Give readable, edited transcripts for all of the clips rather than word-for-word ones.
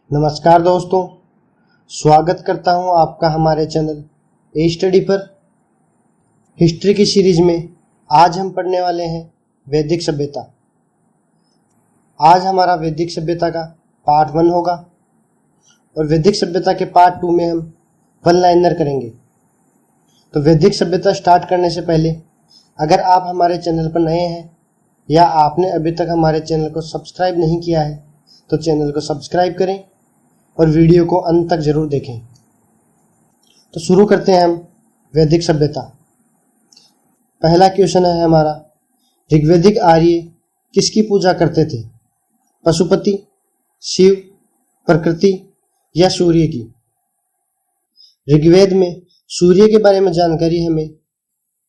नमस्कार दोस्तों, स्वागत करता हूं आपका हमारे चैनल ए स्टडी पर। हिस्ट्री की सीरीज में आज हम पढ़ने वाले हैं वैदिक सभ्यता। आज हमारा वैदिक सभ्यता का पार्ट 1 होगा और वैदिक सभ्यता के पार्ट 2 में हम वन लाइनर करेंगे। तो वैदिक सभ्यता स्टार्ट करने से पहले अगर आप हमारे चैनल पर नए हैं या आपने अभी तक हमारे चैनल को सब्सक्राइब नहीं किया है तो चैनल को सब्सक्राइब करें और वीडियो को अंत तक जरूर देखें। तो शुरू करते हैं हम वैदिक सभ्यता। पहला क्वेश्चन है हमारा, ऋग्वैदिक आर्य किसकी पूजा करते थे? पशुपति, शिव, प्रकृति या सूर्य की? ऋग्वेद में सूर्य के बारे में जानकारी हमें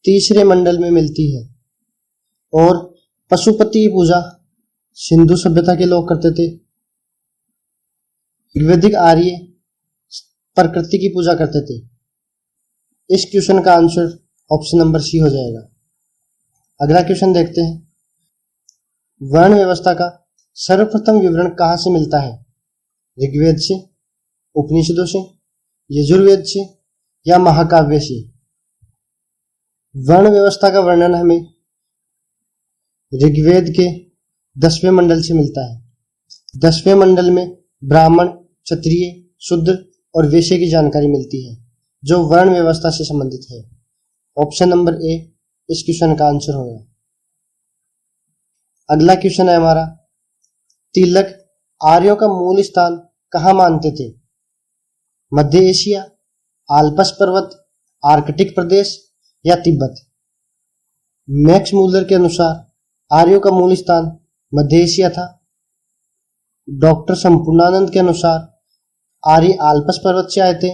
तीसरे मंडल में मिलती है और पशुपति की पूजा सिंधु सभ्यता के लोग करते थे। ऋग्वैदिक आर्य प्रकृति की पूजा करते थे। इस क्वेश्चन का आंसर ऑप्शन नंबर सी हो जाएगा। अगला क्वेश्चन देखते हैं, वर्ण व्यवस्था का सर्वप्रथम विवरण कहाँ से मिलता है? ऋग्वेद से, उपनिषदों से, यजुर्वेद से या महाकाव्य से? वर्ण व्यवस्था का वर्णन हमें ऋग्वेद के 10वें मंडल से मिलता है। 10वें मंडल में ब्राह्मण, क्षत्रिय, शूद्र और वैश्य की जानकारी मिलती है जो वर्ण व्यवस्था से संबंधित है। ऑप्शन नंबर ए इस क्वेश्चन का आंसर होगा। अगला क्वेश्चन है हमारा, तिलक आर्यों का मूल स्थान कहाँ मानते थे? मध्य एशिया, आल्प्स पर्वत, आर्कटिक प्रदेश या तिब्बत? मैक्स मूलर के अनुसार आर्यों का मूल स्थान मध्य एशिया था। डॉक्टर संपूर्णानंद के अनुसार आर्य आल्प्स पर्वत से आए थे।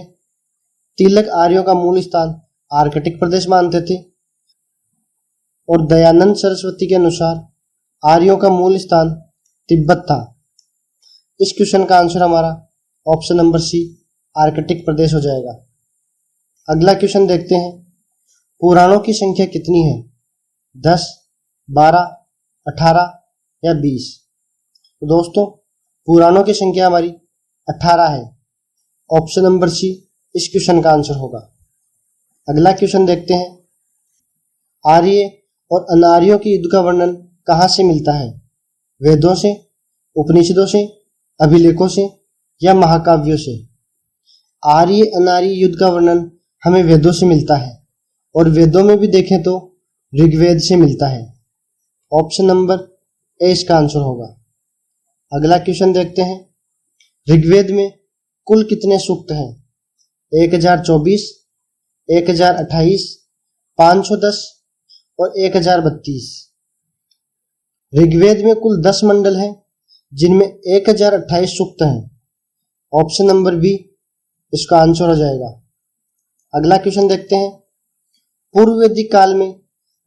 तिलक आर्यों का मूल स्थान आर्कटिक प्रदेश मानते थे और दयानंद सरस्वती के अनुसार आर्यों का मूल स्थान तिब्बत था। इस क्वेश्चन का आंसर हमारा ऑप्शन नंबर सी आर्कटिक प्रदेश हो जाएगा। अगला क्वेश्चन देखते हैं, पुराणों की संख्या कितनी है? 10, 12, 18 या 20? तो दोस्तों पुराणों की संख्या हमारी 18 है। ऑप्शन नंबर सी इस क्वेश्चन का आंसर होगा। अगला क्वेश्चन देखते हैं, आर्य और अनार्यों के युद्ध का वर्णन कहाँ से मिलता है? वेदों से, उपनिषदों से, अभिलेखों से या महाकाव्यों से? आर्य अनार्य युद्ध का वर्णन हमें वेदों से मिलता है और वेदों में भी देखें तो ऋग्वेद से मिलता है। ऑप्शन नंबर ए इसका आंसर होगा। अगला क्वेश्चन देखते हैं, ऋग्वेद में कुल कितने सूक्त हैं? 1024, 1028, 510 और 1032? ऋग्वेद में कुल 10 मंडल हैं जिनमें 1028 सूक्त हैं। ऑप्शन नंबर बी इसका आंसर हो जाएगा। अगला क्वेश्चन देखते हैं, पूर्व वैदिक काल में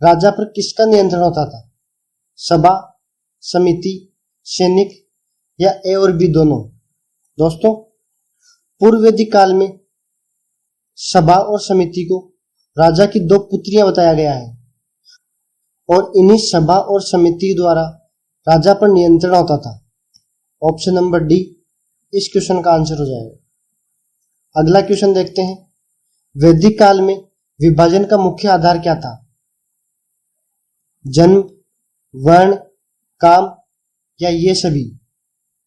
राजा पर किसका नियंत्रण होता था? सभा, समिति, सैनिक या ए और बी दोनों? दोस्तों पूर्व वैदिक काल में सभा और समिति को राजा की 2 पुत्रियां बताया गया है और इन्हीं सभा और समिति द्वारा राजा पर नियंत्रण होता था। ऑप्शन नंबर डी इस क्वेश्चन का आंसर हो जाएगा। अगला क्वेश्चन देखते हैं, वैदिक काल में विभाजन का मुख्य आधार क्या था? जन्म, वर्ण, काम या ये सभी?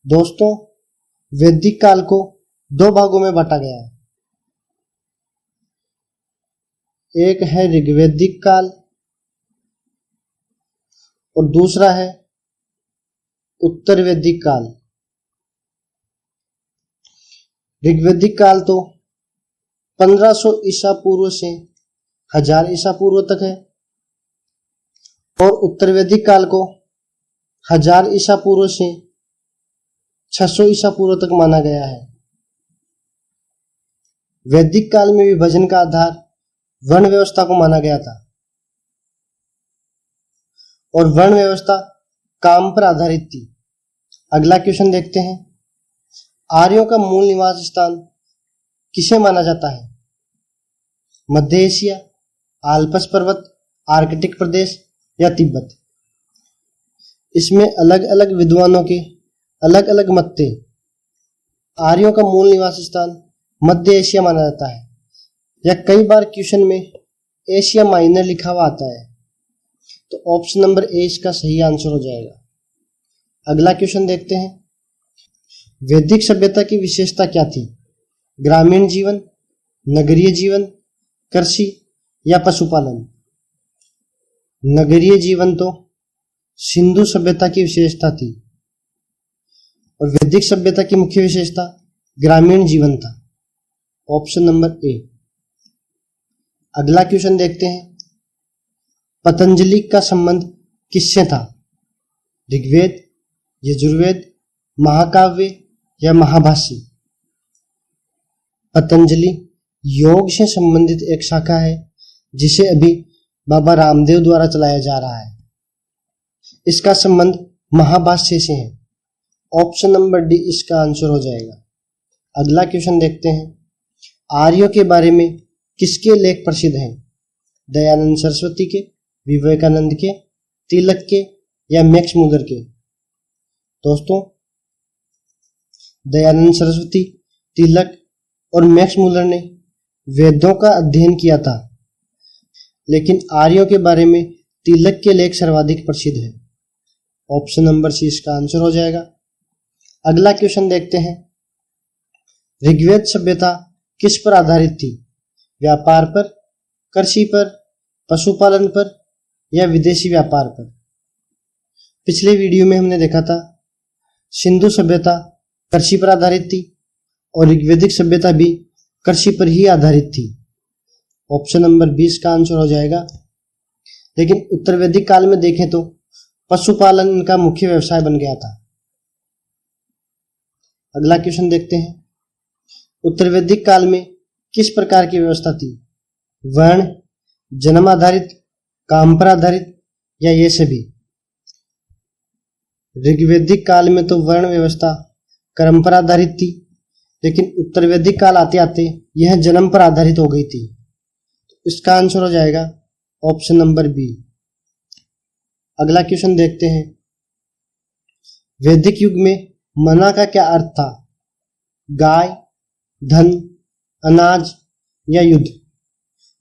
दोस्तों वैदिक काल को 2 भागों में बांटा गया है। एक है ऋग्वैदिक काल और दूसरा है उत्तर वैदिक काल। ऋग्वैदिक काल तो 1500 ईसा पूर्व से 1000 ईसा पूर्व तक है और उत्तर वैदिक काल को 1000 ईसा पूर्व से 600 ईसा पूर्व तक माना गया है। वैदिक काल में विभाजन का आधार वर्ण व्यवस्था को माना गया था और वर्ण व्यवस्था काम पर आधारित थी। अगला क्वेश्चन देखते हैं, आर्यों का मूल निवास स्थान किसे माना जाता है? मध्य एशिया, आल्प्स पर्वत, आर्कटिक प्रदेश या तिब्बत? इसमें अलग अलग विद्वानों के अलग अलग मत थे। आर्यों का मूल निवास स्थान मध्य एशिया माना जाता है, या कई बार क्वेश्चन में एशिया माइनर लिखा हुआ आता है, तो ऑप्शन नंबर ए इसका सही आंसर हो जाएगा। अगला क्वेश्चन देखते हैं, वैदिक सभ्यता की विशेषता क्या थी? ग्रामीण जीवन, नगरीय जीवन, कृषि या पशुपालन? नगरीय जीवन तो सिंधु सभ्यता की विशेषता थी और वैदिक सभ्यता की मुख्य विशेषता ग्रामीण जीवन था। Option number A. अगला क्वेश्चन देखते हैं, पतंजलि का संबंध किससे था? ऋग्वेद, यजुर्वेद, महाकाव्य या महाभाष्य? पतंजलि योग से संबंधित एक शाखा है जिसे अभी बाबा रामदेव द्वारा चलाया जा रहा है। इसका संबंध महाभाष्य से है। ऑप्शन नंबर डी इसका आंसर हो जाएगा। अगला क्वेश्चन देखते हैं, आर्यों के बारे में किसके लेख प्रसिद्ध हैं? दयानंद सरस्वती के, विवेकानंद के, तिलक के या मैक्स मुलर के? दोस्तों, दयानंद सरस्वती, तिलक और मैक्स मुलर ने वेदों का अध्ययन किया था, लेकिन आर्यों के बारे में तिलक के लेख सर्वाधिक प्रसिद्ध है। ऑप्शन नंबर सी इसका आंसर हो जाएगा। अगला क्वेश्चन देखते हैं, ऋग्वेद सभ्यता किस पर आधारित थी? व्यापार पर, कृषि पर, पशुपालन पर या विदेशी व्यापार पर? पिछले वीडियो में हमने देखा था सिंधु सभ्यता कृषि पर आधारित थी और ऋग्वैदिक सभ्यता भी कृषि पर ही आधारित थी। ऑप्शन नंबर 20 का आंसर हो जाएगा। लेकिन उत्तर वैदिक काल में देखें तो पशुपालन इनका मुख्य व्यवसाय बन गया था। अगला क्वेश्चन देखते हैं, उत्तर वैदिक काल में किस प्रकार की व्यवस्था थी? वर्ण, जन्म आधारित, काम पर आधारित या ये सभी? ऋग्वैदिक काल में तो वर्ण व्यवस्था कर्म पर आधारित थी, लेकिन उत्तर वैदिक काल आते आते यह जन्म पर आधारित हो गई थी। इसका आंसर हो जाएगा ऑप्शन नंबर बी। अगला क्वेश्चन देखते हैं, वैदिक युग में मना का क्या अर्थ था? गाय, धन, अनाज या युद्ध?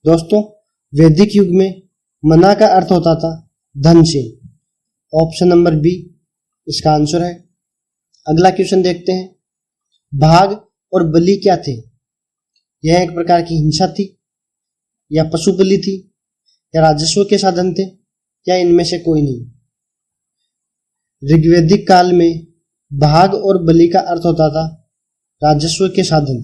दोस्तों, वैदिक युग में मना का अर्थ होता था धन से। ऑप्शन नंबर बी इसका आंसर है। अगला क्वेश्चन देखते हैं, भाग और बलि क्या थे? यह एक प्रकार की हिंसा थी या पशु बलि थी या राजस्व के साधन थे या इनमें से कोई नहीं? ऋग्वैदिक काल में भाग और बलि का अर्थ होता था राजस्व के साधन,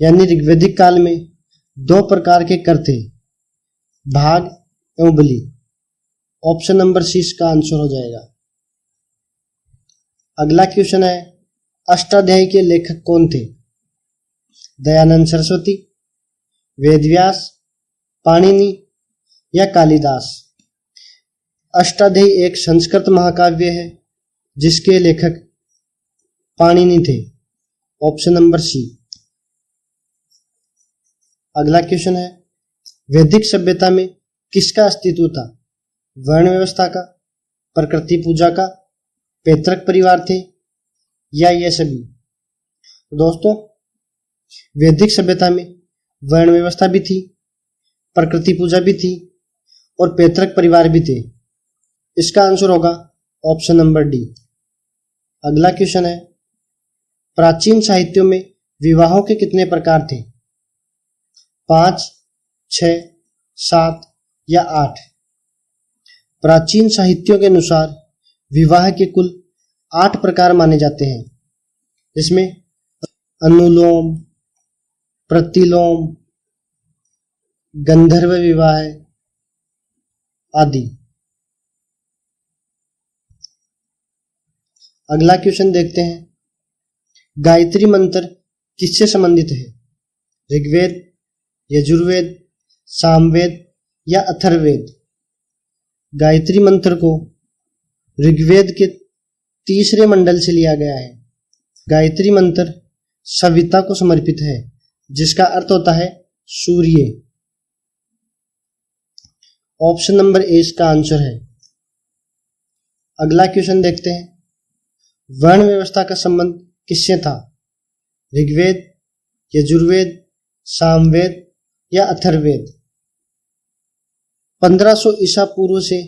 यानी ऋग्वैदिक काल में दो प्रकार के कर थे, भाग एवं बलि। ऑप्शन नंबर सी इसका आंसर हो जाएगा। अगला क्वेश्चन है, अष्टाध्यायी के लेखक कौन थे? दयानंद सरस्वती, वेदव्यास, पाणिनि या कालिदास? अष्टाध्यायी एक संस्कृत महाकाव्य है जिसके लेखक पाणिनि थे। Option number C. अगला क्वेश्चन है, वैदिक सभ्यता में किसका अस्तित्व था? वर्ण व्यवस्था का, प्रकृति पूजा का, पैतृक परिवार थे या ये सभी? दोस्तों, वैदिक सभ्यता में वर्ण व्यवस्था भी थी, प्रकृति पूजा भी थी और पैतृक परिवार भी थे। इसका आंसर होगा ऑप्शन नंबर डी। अगला क्वेश्चन है, प्राचीन साहित्यों में विवाहों के कितने प्रकार थे? 5, 6, 7 या 8? प्राचीन साहित्यों के अनुसार विवाह के कुल 8 प्रकार माने जाते हैं, जिसमें अनुलोम, प्रतिलोम, गंधर्व विवाह आदि। अगला क्वेश्चन देखते हैं, गायत्री मंत्र किससे संबंधित है? ऋग्वेद, यजुर्वेद, सामवेद या अथर्ववेद? गायत्री मंत्र को ऋग्वेद के तीसरे मंडल से लिया गया है। गायत्री मंत्र सविता को समर्पित है, जिसका अर्थ होता है सूर्य। ऑप्शन नंबर ए इसका आंसर है। अगला क्वेश्चन देखते हैं, वर्ण व्यवस्था का संबंध किससे था? ऋग्वेद, यजुर्वेद, सामवेद या अथर्ववेद। 1500 ईसा पूर्व से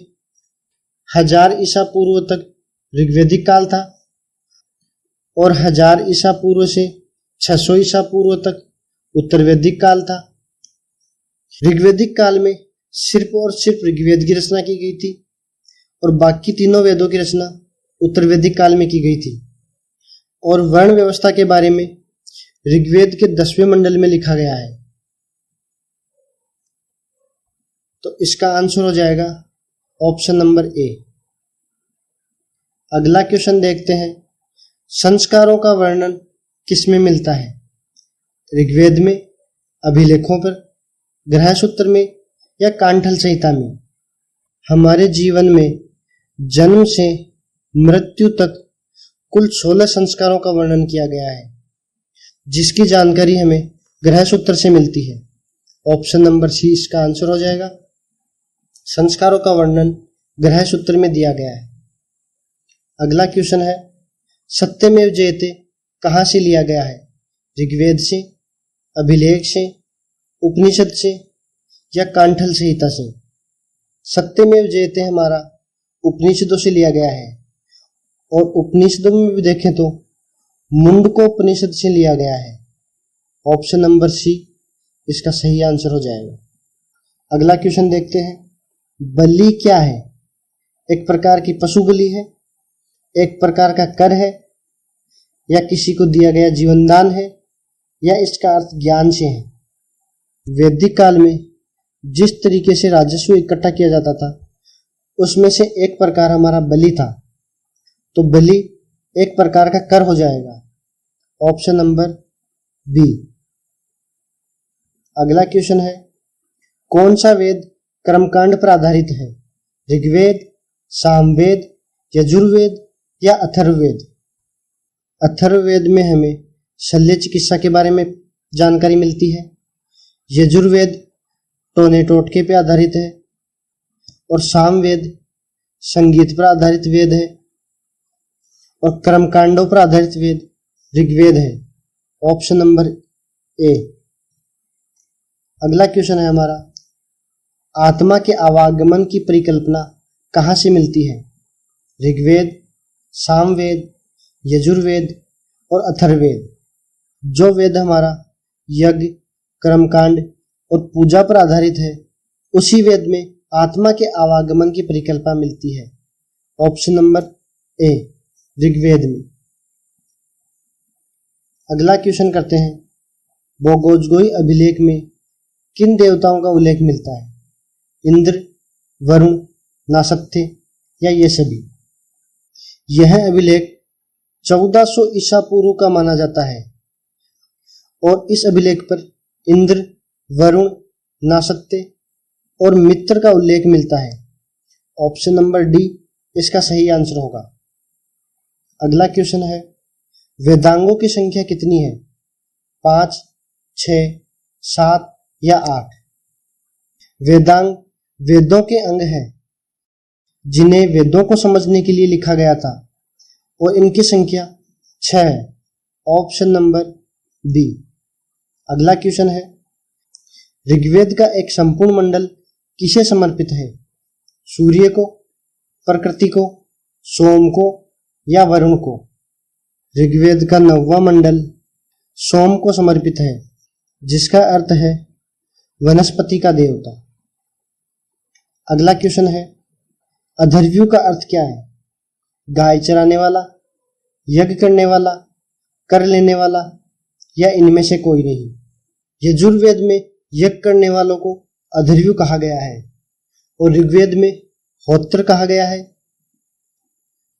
1000 ईसा पूर्व तक ऋग्वेदिक काल था और 1000 ईसा पूर्व से 600 ईसा पूर्व तक उत्तरवैदिक काल था। ऋग्वेदिक काल में सिर्फ और सिर्फ ऋग्वेद की रचना की गई थी और बाकी तीनों वेदों की रचना उत्तरवैदिक काल में की गई थी। और वर्ण व्यवस्था के बारे में ऋग्वेद के 10वें मंडल में लिखा गया है। तो इसका आंसर हो जाएगा ऑप्शन नंबर ए। अगला क्वेश्चन देखते हैं, संस्कारों का वर्णन किसमें मिलता है? ऋग्वेद में, अभिलेखों पर, ग्रह सूत्र में या कांठल संहिता में? हमारे जीवन में जन्म से मृत्यु तक कुल 16 संस्कारों का वर्णन किया गया है, जिसकी जानकारी हमें ग्रह सूत्र से मिलती है। ऑप्शन नंबर सी इसका आंसर हो जाएगा। संस्कारों का वर्णन ग्रह सूत्र में दिया गया है। अगला क्वेश्चन है, सत्यमेव जयते कहाँ से लिया गया है? ऋग्वेद से, अभिलेख से, उपनिषद से या कांठल संहिता से? सत्यमेव जयते हमारा उपनिषदों से लिया गया है और उपनिषदों में भी देखें तो मुंडकोपनिषद से लिया गया है। ऑप्शन नंबर सी इसका सही आंसर हो जाएगा। अगला क्वेश्चन देखते हैं, बलि क्या है? एक प्रकार की पशु बलि है, एक प्रकार का कर है, या किसी को दिया गया जीवनदान है, या इसका अर्थ ज्ञान से है? वैदिक काल में जिस तरीके से राजस्व इकट्ठा किया जाता था उसमें से एक प्रकार हमारा बलि था, तो बलि एक प्रकार का कर हो जाएगा। Option number B. अगला क्वेश्चन है, कौन सा वेद कर्मकांड पर आधारित है? ऋग्वेद, सामवेद, यजुर्वेद या अथर्ववेद? अथर्ववेद में हमें शल्य चिकित्सा के बारे में जानकारी मिलती है। यजुर्वेद टोने टोटके पे आधारित है और सामवेद संगीत पर आधारित वेद है और कर्मकांडों पर आधारित वेद ऋग्वेद है। Option number A. अगला क्वेश्चन है हमारा, आत्मा के आवागमन की परिकल्पना कहाँ से मिलती है? ऋग्वेद, सामवेद, यजुर्वेद और अथर्ववेद। जो वेद हमारा यज्ञ, कर्मकांड और पूजा पर आधारित है, उसी वेद में आत्मा के आवागमन की परिकल्पना मिलती है। ऑप्शन नंबर ए, ऋग्वेद में। अगला क्वेश्चन करते हैं, बोगोजगोई अभिलेख में किन देवताओं का उल्लेख मिलता है? इंद्र, वरुण, नासत्य या ये सभी? यह अभिलेख 1400 ईसा पूर्व का माना जाता है और इस अभिलेख पर इंद्र, वरुण, नासत्य और मित्र का उल्लेख मिलता है। ऑप्शन नंबर डी इसका सही आंसर होगा। अगला क्वेश्चन है, वेदांगों की संख्या कितनी है? 5, 6, 7 या 8? वेदांग वेदों के अंग हैं जिन्हें वेदों को समझने के लिए लिखा गया था और इनकी संख्या 6 है। Option number B. अगला क्वेश्चन है, ऋग्वेद का एक संपूर्ण मंडल किसे समर्पित है? सूर्य को, प्रकृति को, सोम को या वरुण को? ऋग्वेद का 9वां मंडल सोम को समर्पित है, जिसका अर्थ है वनस्पति का देवता। अगला क्वेश्चन है, अधर्व्यू का अर्थ क्या है? गाय चराने वाला, यज्ञ करने वाला, कर लेने वाला या इनमें से कोई नहीं? यजुर्वेद में यज्ञ करने वालों को अधर्व्यू कहा गया है और ऋग्वेद में होत्र कहा गया है,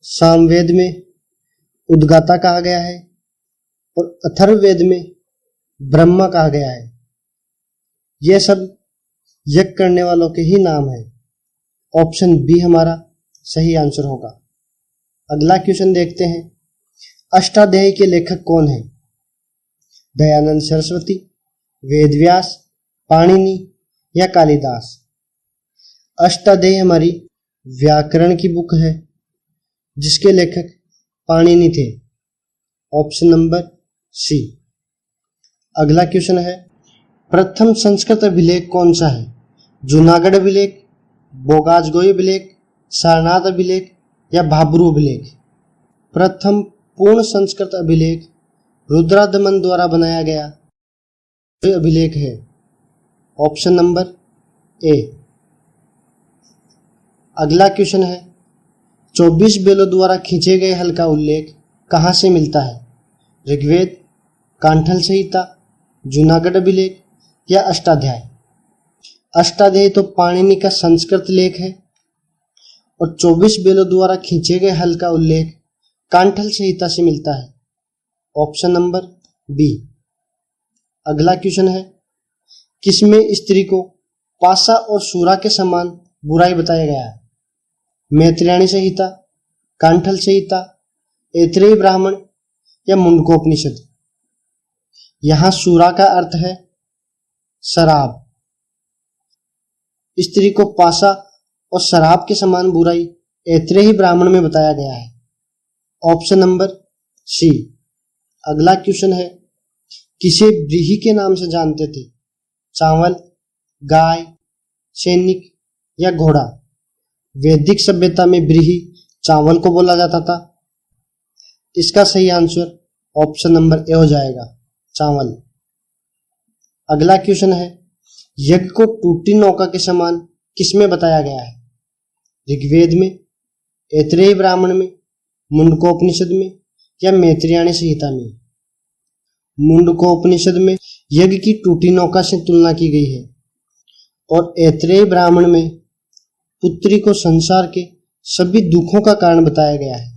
सामवेद में उद्गाता कहा गया है और अथर्ववेद में ब्रह्मा कहा गया है। यह सब यज्ञ करने वालों के ही नाम है। ऑप्शन बी हमारा सही आंसर होगा। अगला क्वेश्चन देखते हैं, अष्टाध्यायी के लेखक कौन है? दयानंद सरस्वती, वेदव्यास, पाणिनि या कालिदास? अष्टाध्यायी हमारी व्याकरण की बुक है जिसके लेखक पाणिनि थे। Option number C. अगला क्वेश्चन है, प्रथम संस्कृत अभिलेख कौन सा है? जूनागढ़ अभिलेख, बोगाजगोई अभिलेख, सारनाथ अभिलेख या भाब्रू अभिलेख? प्रथम पूर्ण संस्कृत अभिलेख रुद्रादमन द्वारा बनाया गया अभिलेख है। Option number A. अगला क्वेश्चन है, 24 बैलों द्वारा खींचे गए हल का उल्लेख कहाँ से मिलता है? ऋग्वेद, कांठल संहिता, जूनागढ़ अभिलेख या अष्टाध्याय? अष्टाध्याय तो पाणिनि का संस्कृत लेख है और 24 बैलों द्वारा खींचे गए हल का उल्लेख कांठल संहिता से मिलता है। Option number B. अगला क्वेश्चन है, किसमें स्त्री को पासा और शूरा के समान बुराई बताया गया है? मैत्रेयी संहिता, कांठल संहिता, ऐतरेय ब्राह्मण या मुंडकोपनिषद? यहाँ शूरा का अर्थ है शराब। स्त्री को पासा और शराब के समान बुराई ऐतरेय ब्राह्मण में बताया गया है। Option number C. अगला क्वेश्चन है, किसे व्रीहि के नाम से जानते थे? चावल, गाय, सैनिक या घोड़ा? वैदिक सभ्यता में व्रीहि चावल को बोला जाता था। इसका सही आंसर ऑप्शन नंबर ए हो जाएगा, चावल। अगला क्वेश्चन है, यज्ञ को टूटी नौका के समान किसमें बताया गया है? ऋग्वेद में, ऐतरेय ब्राह्मण में, मुंडकोपनिषद में या मैत्रेयी संहिता में? मुंडकोपनिषद में यज्ञ की टूटी नौका से तुलना की गई है और ऐतरेय ब्राह्मण में पुत्री को संसार के सभी दुखों का कारण बताया गया है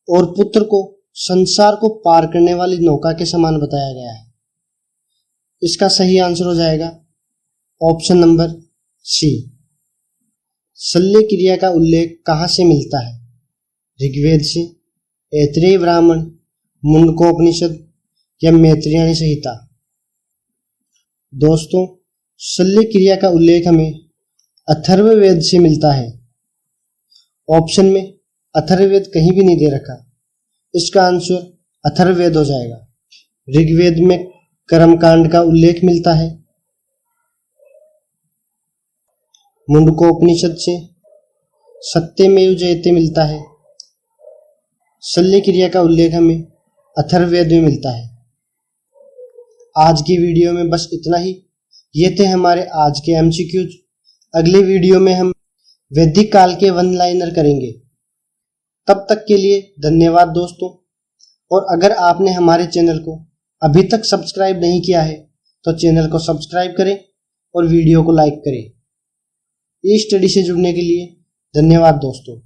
और पुत्र को संसार को पार करने वाली नौका के समान बताया गया है। इसका सही आंसर हो जाएगा ऑप्शन नंबर सी। शल्य क्रिया का उल्लेख कहाँ से मिलता है? ऋग्वेद से, ऐतरेय ब्राह्मण, मुंडकोपनिषद या मैत्रेयी संहिता? दोस्तों, शल्य क्रिया का उल्लेख हमें अथर्ववेद से मिलता है। ऑप्शन में अथर्ववेद कहीं भी नहीं दे रखा, इसका आंसर अथर्ववेद हो जाएगा। ऋग्वेद में कर्मकांड का उल्लेख मिलता है। मुंडकोपनिषद से सत्यमेव जयते मिलता है। शल्य क्रिया का उल्लेख हमें अथर्ववेद में मिलता है। आज की वीडियो में बस इतना ही। ये थे हमारे आज के एमसीक्यूज। अगले वीडियो में हम वैदिक काल के वन लाइनर करेंगे। तब तक के लिए धन्यवाद दोस्तों। और अगर आपने हमारे चैनल को अभी तक सब्सक्राइब नहीं किया है तो चैनल को सब्सक्राइब करें और वीडियो को लाइक करें। ई स्टडी से जुड़ने के लिए धन्यवाद दोस्तों।